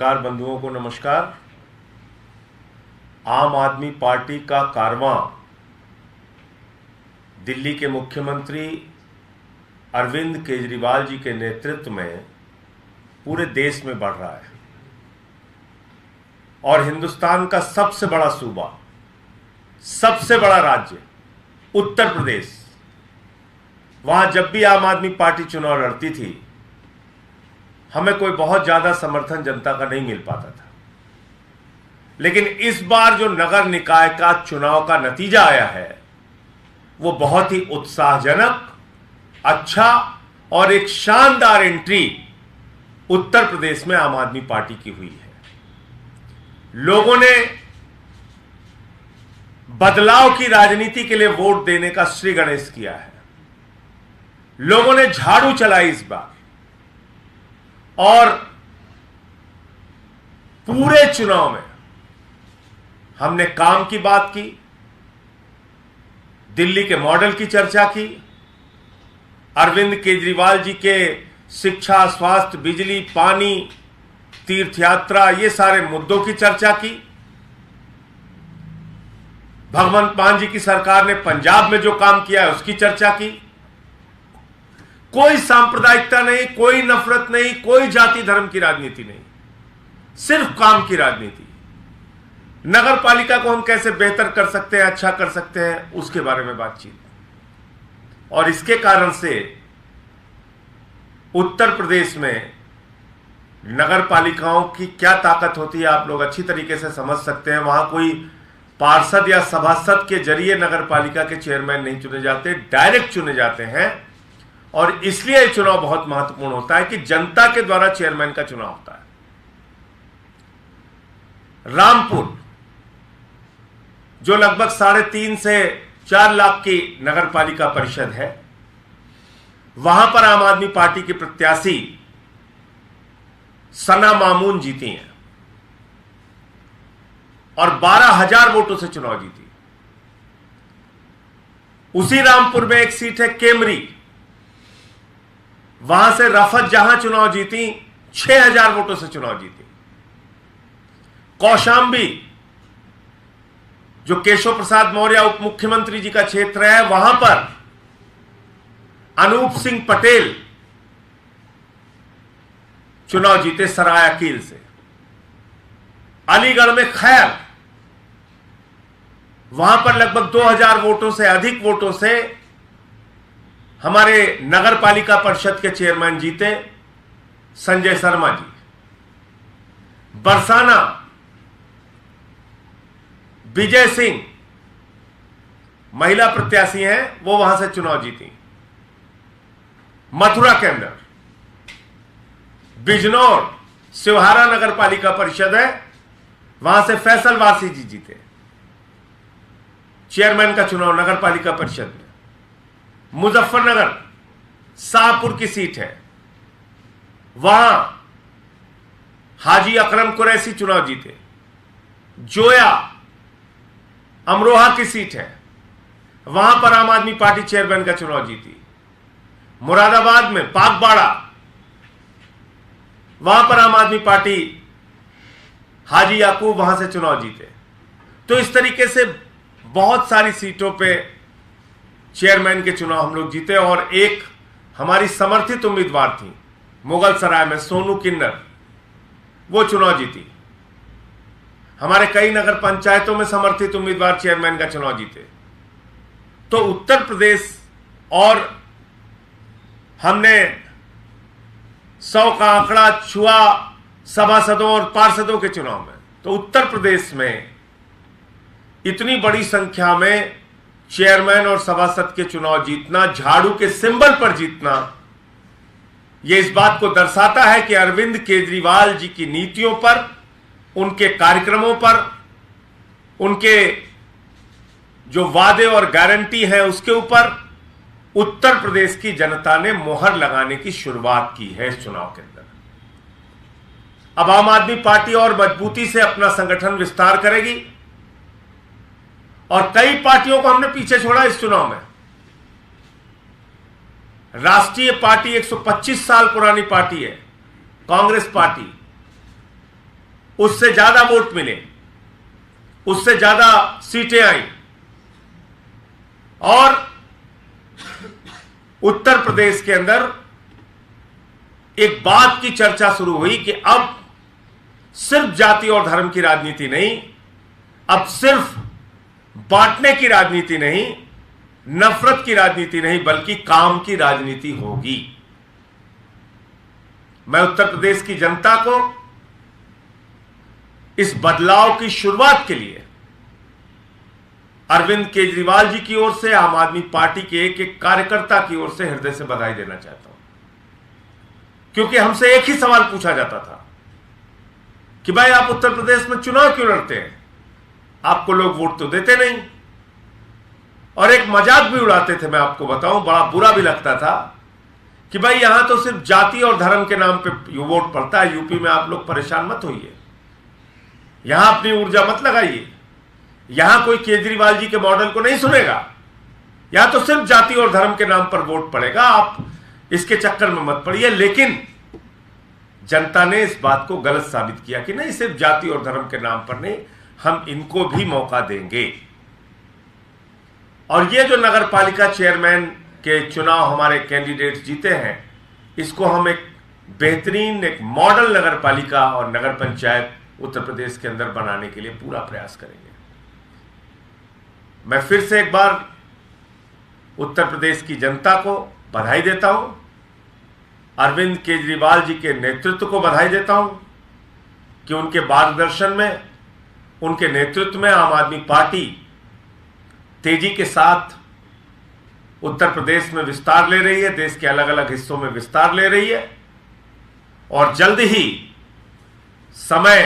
पत्रकार बंधुओं को नमस्कार। आम आदमी पार्टी का कारवां दिल्ली के मुख्यमंत्री अरविंद केजरीवाल जी के नेतृत्व में पूरे देश में बढ़ रहा है और हिंदुस्तान का सबसे बड़ा सूबा, सबसे बड़ा राज्य उत्तर प्रदेश, वहां जब भी आम आदमी पार्टी चुनाव लड़ती थी हमें कोई बहुत ज्यादा समर्थन जनता का नहीं मिल पाता था। लेकिन इस बार जो नगर निकाय का चुनाव का नतीजा आया है वो बहुत ही उत्साहजनक, अच्छा और एक शानदार एंट्री उत्तर प्रदेश में आम आदमी पार्टी की हुई है। लोगों ने बदलाव की राजनीति के लिए वोट देने का श्री गणेश किया है। लोगों ने झाड़ू चलाई इस बार और पूरे चुनाव में हमने काम की बात की, दिल्ली के मॉडल की चर्चा की, अरविंद केजरीवाल जी के शिक्षा, स्वास्थ्य, बिजली, पानी, तीर्थ यात्रा, ये सारे मुद्दों की चर्चा की। भगवंत मान जी की सरकार ने पंजाब में जो काम किया है उसकी चर्चा की। कोई सांप्रदायिकता नहीं, कोई नफरत नहीं, कोई जाति धर्म की राजनीति नहीं, सिर्फ काम की राजनीति। नगर पालिका को हम कैसे बेहतर कर सकते हैं, अच्छा कर सकते हैं, उसके बारे में बातचीत। और इसके कारण से उत्तर प्रदेश में नगर पालिकाओं की क्या ताकत होती है आप लोग अच्छी तरीके से समझ सकते हैं। वहां कोई पार्षद या सभासद के जरिए नगर पालिका के चेयरमैन नहीं चुने जाते, डायरेक्ट चुने जाते हैं। और इसलिए यह चुनाव बहुत महत्वपूर्ण होता है कि जनता के द्वारा चेयरमैन का चुनाव होता है। रामपुर जो लगभग 3.5 से 4 लाख की नगर पालिका परिषद है, वहां पर आम आदमी पार्टी की प्रत्याशी सना मामून जीती हैं और 12,000 वोटों से चुनाव जीती। उसी रामपुर में एक सीट है केमरी, वहां से रफत जहां चुनाव जीती, 6,000 वोटों से चुनाव जीती। कौशांबी जो केशव प्रसाद मौर्य उप मुख्यमंत्री जी का क्षेत्र है, वहां पर अनूप सिंह पटेल चुनाव जीते सरायकील से। अलीगढ़ में खैर, वहां पर लगभग 2,000 वोटों से अधिक वोटों से हमारे नगर पालिका परिषद के चेयरमैन जीते, संजय शर्मा जी। बरसाना विजय सिंह महिला प्रत्याशी हैं, वो वहां से चुनाव जीती। मथुरा के अंदर बिजनौर सिवहारा नगर पालिका परिषद है, वहां से फैसल वासी जी जीते चेयरमैन का चुनाव नगर पालिका परिषद में। मुजफ्फरनगर शाहपुर की सीट है, वहां हाजी अकरम कुरैशी चुनाव जीते। जोया अमरोहा की सीट है, वहां पर आम आदमी पार्टी चेयरमैन का चुनाव जीती। मुरादाबाद में पाकबाड़ा, वहां पर आम आदमी पार्टी हाजी याकूब वहां से चुनाव जीते। तो इस तरीके से बहुत सारी सीटों पे चेयरमैन के चुनाव हम लोग जीते। और एक हमारी समर्थित उम्मीदवार थी मुगल सराय में सोनू किन्नर, वो चुनाव जीती। हमारे कई नगर पंचायतों में समर्थित उम्मीदवार चेयरमैन का चुनाव जीते। तो उत्तर प्रदेश, और हमने 100 का आंकड़ा छुआ सभासदों और पार्षदों के चुनाव में। तो उत्तर प्रदेश में इतनी बड़ी संख्या में चेयरमैन और सभासद के चुनाव जीतना, झाड़ू के सिंबल पर जीतना, यह इस बात को दर्शाता है कि अरविंद केजरीवाल जी की नीतियों पर, उनके कार्यक्रमों पर, उनके जो वादे और गारंटी है उसके ऊपर उत्तर प्रदेश की जनता ने मोहर लगाने की शुरुआत की है इस चुनाव के अंदर। अब आम आदमी पार्टी और मजबूती से अपना संगठन विस्तार करेगी और कई पार्टियों को हमने पीछे छोड़ा इस चुनाव में। राष्ट्रीय पार्टी 125 साल पुरानी पार्टी है, कांग्रेस पार्टी, उससे ज्यादा वोट मिले, उससे ज्यादा सीटें आई। और उत्तर प्रदेश के अंदर एक बात की चर्चा शुरू हुई कि अब सिर्फ जाति और धर्म की राजनीति नहीं, अब सिर्फ बांटने की राजनीति नहीं, नफरत की राजनीति नहीं, बल्कि काम की राजनीति होगी। मैं उत्तर प्रदेश की जनता को इस बदलाव की शुरुआत के लिए अरविंद केजरीवाल जी की ओर से, आम आदमी पार्टी के एक एक कार्यकर्ता की ओर से हृदय से बधाई देना चाहता हूं। क्योंकि हमसे एक ही सवाल पूछा जाता था कि भाई आप उत्तर प्रदेश में चुनाव क्यों लड़ते हैं, आपको लोग वोट तो देते नहीं। और एक मजाक भी उड़ाते थे, मैं आपको बताऊं, बड़ा बुरा भी लगता था कि भाई यहां तो सिर्फ जाति और धर्म के नाम पे वोट पड़ता है, यूपी में आप लोग परेशान मत होइए, यहां अपनी ऊर्जा मत लगाइए, यहां कोई केजरीवाल जी के मॉडल को नहीं सुनेगा, यहां तो सिर्फ जाति और धर्म के नाम पर वोट पड़ेगा, आप इसके चक्कर में मत पड़िए। लेकिन जनता ने इस बात को गलत साबित किया कि नहीं, सिर्फ जाति और धर्म के नाम पर नहीं, हम इनको भी मौका देंगे। और ये जो नगर पालिका चेयरमैन के चुनाव हमारे कैंडिडेट्स जीते हैं, इसको हम एक बेहतरीन, एक मॉडल नगर पालिका और नगर पंचायत उत्तर प्रदेश के अंदर बनाने के लिए पूरा प्रयास करेंगे। मैं फिर से एक बार उत्तर प्रदेश की जनता को बधाई देता हूं, अरविंद केजरीवाल जी के नेतृत्व को बधाई देता हूं कि उनके मार्गदर्शन में, उनके नेतृत्व में आम आदमी पार्टी तेजी के साथ उत्तर प्रदेश में विस्तार ले रही है, देश के अलग अलग हिस्सों में विस्तार ले रही है। और जल्द ही समय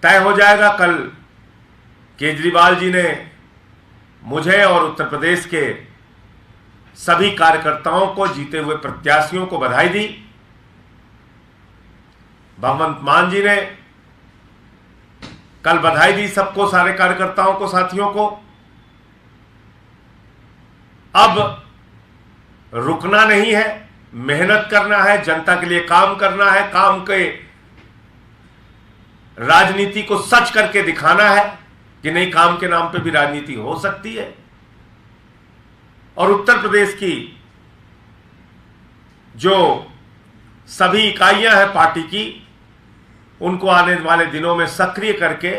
तय हो जाएगा। कल केजरीवाल जी ने मुझे और उत्तर प्रदेश के सभी कार्यकर्ताओं को, जीते हुए प्रत्याशियों को बधाई दी। भगवंत मान जी ने कल बधाई दी सबको, सारे कार्यकर्ताओं को, साथियों को। अब रुकना नहीं है, मेहनत करना है, जनता के लिए काम करना है, काम के राजनीति को सच करके दिखाना है कि नहीं, काम के नाम पे भी राजनीति हो सकती है। और उत्तर प्रदेश की जो सभी इकाइयां हैं पार्टी की, उनको आने वाले दिनों में सक्रिय करके,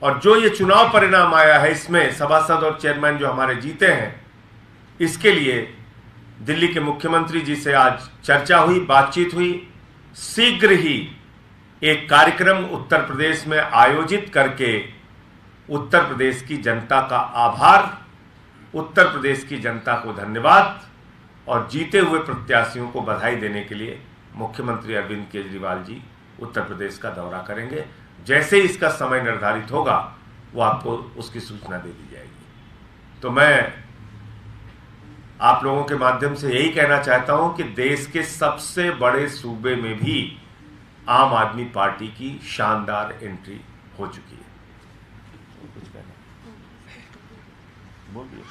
और जो ये चुनाव परिणाम आया है, इसमें सभासद और चेयरमैन जो हमारे जीते हैं, इसके लिए दिल्ली के मुख्यमंत्री जी से आज चर्चा हुई, बातचीत हुई। शीघ्र ही एक कार्यक्रम उत्तर प्रदेश में आयोजित करके उत्तर प्रदेश की जनता का आभार, उत्तर प्रदेश की जनता को धन्यवाद और जीते हुए प्रत्याशियों को बधाई देने के लिए मुख्यमंत्री अरविंद केजरीवाल जी उत्तर प्रदेश का दौरा करेंगे। जैसे ही इसका समय निर्धारित होगा, वो आपको उसकी सूचना दे दी जाएगी। तो मैं आप लोगों के माध्यम से यही कहना चाहता हूं कि देश के सबसे बड़े सूबे में भी आम आदमी पार्टी की शानदार एंट्री हो चुकी है। कुछ कहना बोलिए।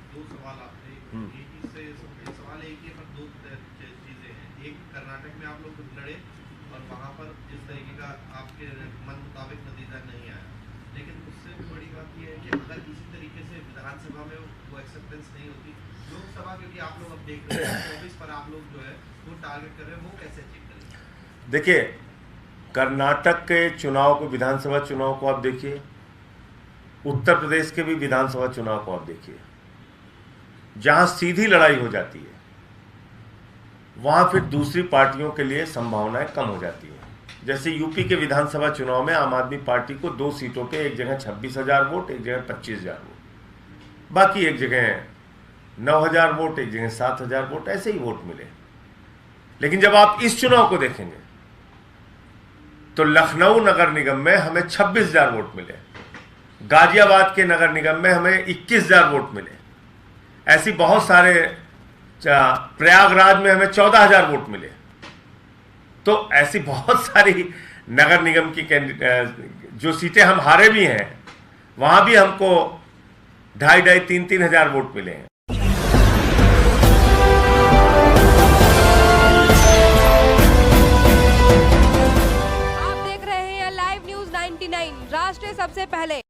दो सवाल आपने, सवाल एक ही, पर दो चीजें हैं। एक, कर्नाटक में आप लोग लड़े और वहां पर जिस तरीके का आपके मन मुताबिक नतीजा नहीं आया, लेकिन उससे भी बड़ी बात यह है कि अगर इसी तरीके से विधानसभा में वो एक्सेप्टेंस नहीं होती, लोकसभा, क्योंकि आप लोग अब देख रहे हैं 24 पर आप लोग जो है वो टारगेट कर रहे हैं, वो कैसे अचीव करेंगे? देखिए, कर्नाटक के चुनाव को, विधानसभा चुनाव को आप देखिए, उत्तर प्रदेश के भी विधानसभा चुनाव को आप देखिए, जहां सीधी लड़ाई हो जाती है, वहां फिर दूसरी पार्टियों के लिए संभावनाएं कम हो जाती है। जैसे यूपी के विधानसभा चुनाव में आम आदमी पार्टी को 2 सीटों पे, एक जगह 26,000 वोट, एक जगह 25,000 वोट, बाकी एक जगह 9,000 वोट, एक जगह 7,000 वोट, ऐसे ही वोट मिले। लेकिन जब आप इस चुनाव को देखेंगे तो लखनऊ नगर निगम में हमें 26,000 वोट मिले, गाजियाबाद के नगर निगम में हमें 21,000 वोट मिले, ऐसी बहुत सारे, प्रयागराज में हमें 14,000 वोट मिले। तो ऐसी बहुत सारी नगर निगम की जो सीटें हम हारे भी हैं, वहां भी हमको 2,500, 3,000 वोट मिले हैं। राष्ट्र सबसे पहले।